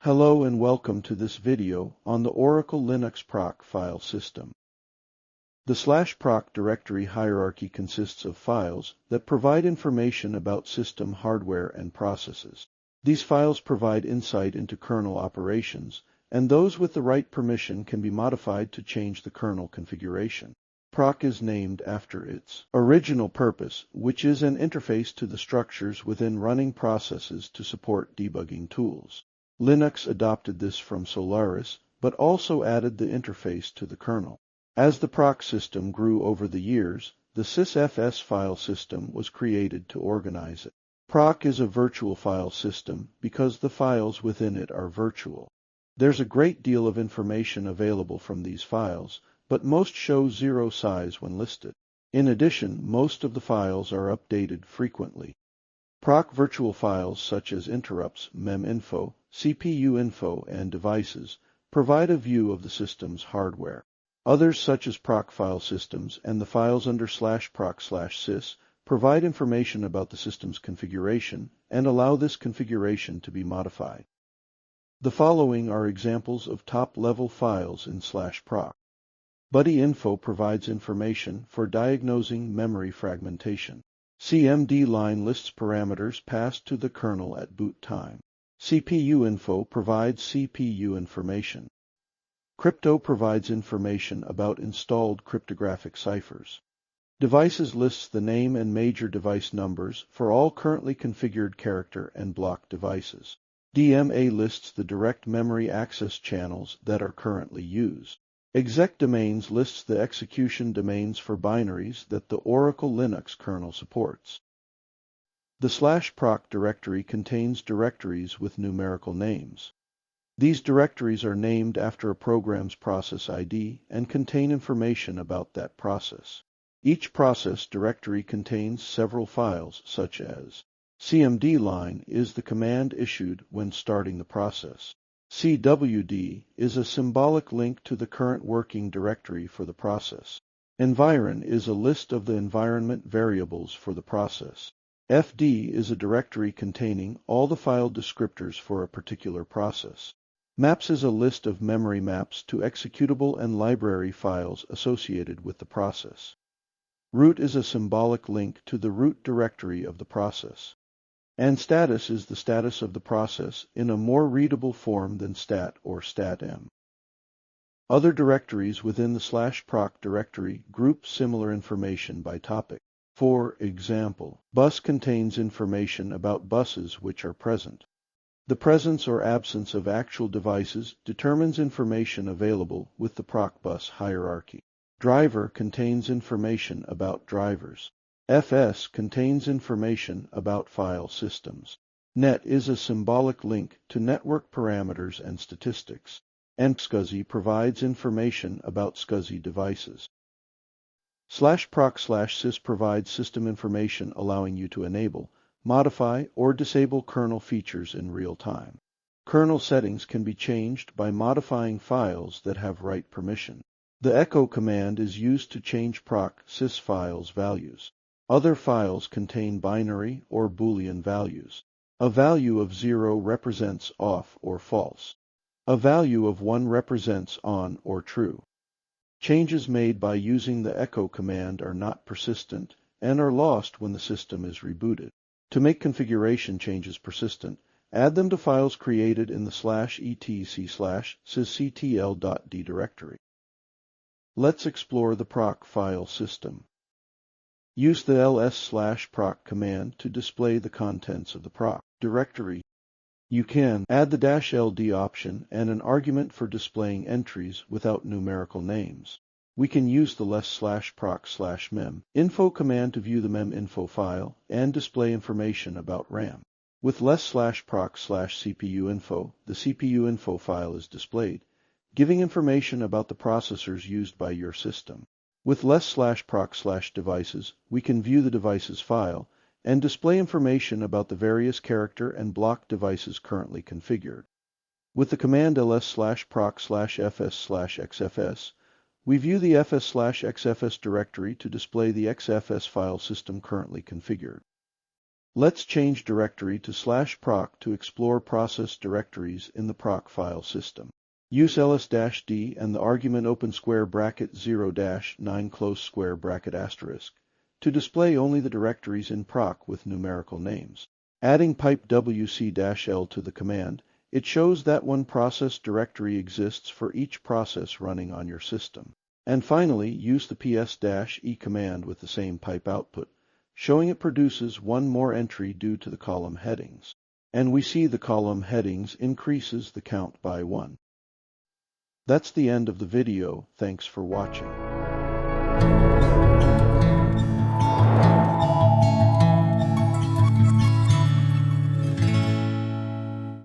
Hello and welcome to this video on the Oracle Linux Proc file system. The /proc directory hierarchy consists of files that provide information about system hardware and processes. These files provide insight into kernel operations, and those with the right permission can be modified to change the kernel configuration. Proc is named after its original purpose, which is an interface to the structures within running processes to support debugging tools. Linux adopted this from Solaris, but also added the interface to the kernel. As the Proc system grew over the years, the sysfs file system was created to organize it. Proc is a virtual file system because the files within it are virtual. There's a great deal of information available from these files, but most show zero size when listed. In addition, most of the files are updated frequently. Proc virtual files such as interrupts, meminfo, CPU info, and devices provide a view of the system's hardware. Others such as proc file systems and the files under /proc/sys provide information about the system's configuration and allow this configuration to be modified. The following are examples of top-level files in /proc. Buddy info provides information for diagnosing memory fragmentation. CMD line lists parameters passed to the kernel at boot time. CPU info provides CPU information. Crypto provides information about installed cryptographic ciphers. Devices lists the name and major device numbers for all currently configured character and block devices. DMA lists the direct memory access channels that are currently used. Exec domains lists the execution domains for binaries that the Oracle Linux kernel supports. The /proc directory contains directories with numerical names. These directories are named after a program's process ID and contain information about that process. Each process directory contains several files, such as CMD line is the command issued when starting the process. CWD is a symbolic link to the current working directory for the process. Environ is a list of the environment variables for the process. FD is a directory containing all the file descriptors for a particular process. Maps is a list of memory maps to executable and library files associated with the process. Root is a symbolic link to the root directory of the process. And status is the status of the process in a more readable form than stat or statm. Other directories within the /proc directory group similar information by topic. For example, bus contains information about buses which are present. The presence or absence of actual devices determines information available with the proc bus hierarchy. Driver contains information about drivers. FS contains information about file systems. Net is a symbolic link to network parameters and statistics. And SCSI provides information about SCSI devices. /proc/sys provides system information allowing you to enable, modify, or disable kernel features in real time. Kernel settings can be changed by modifying files that have write permission. The echo command is used to change proc sys files values. Other files contain binary or Boolean values. A value of 0 represents off or false. A value of 1 represents on or true. Changes made by using the echo command are not persistent and are lost when the system is rebooted. To make configuration changes persistent, add them to files created in the /etc/sysctl.d directory. Let's explore the proc file system. Use the ls/proc command to display the contents of the proc directory. You can add the -ld option and an argument for displaying entries without numerical names. We can use the /proc/mem info command to view the meminfo file and display information about RAM. With /proc/CPU info, the CPU info file is displayed, giving information about the processors used by your system. With /proc/devices, we can view the devices file and display information about the various character and block devices currently configured. With the command ls/proc/fs/xfs, we view the fs/xfs directory to display the xfs file system currently configured. Let's change directory to /proc to explore process directories in the Proc file system. Use ls-d and the argument open square bracket 0-9 close square bracket asterisk to display only the directories in Proc with numerical names. Adding pipe wc-l to the command, it shows that one process directory exists for each process running on your system. And finally, use the ps-e command with the same pipe output, showing it produces one more entry due to the column headings. And we see the column headings increases the count by 1. That's the end of the video. Thanks for watching.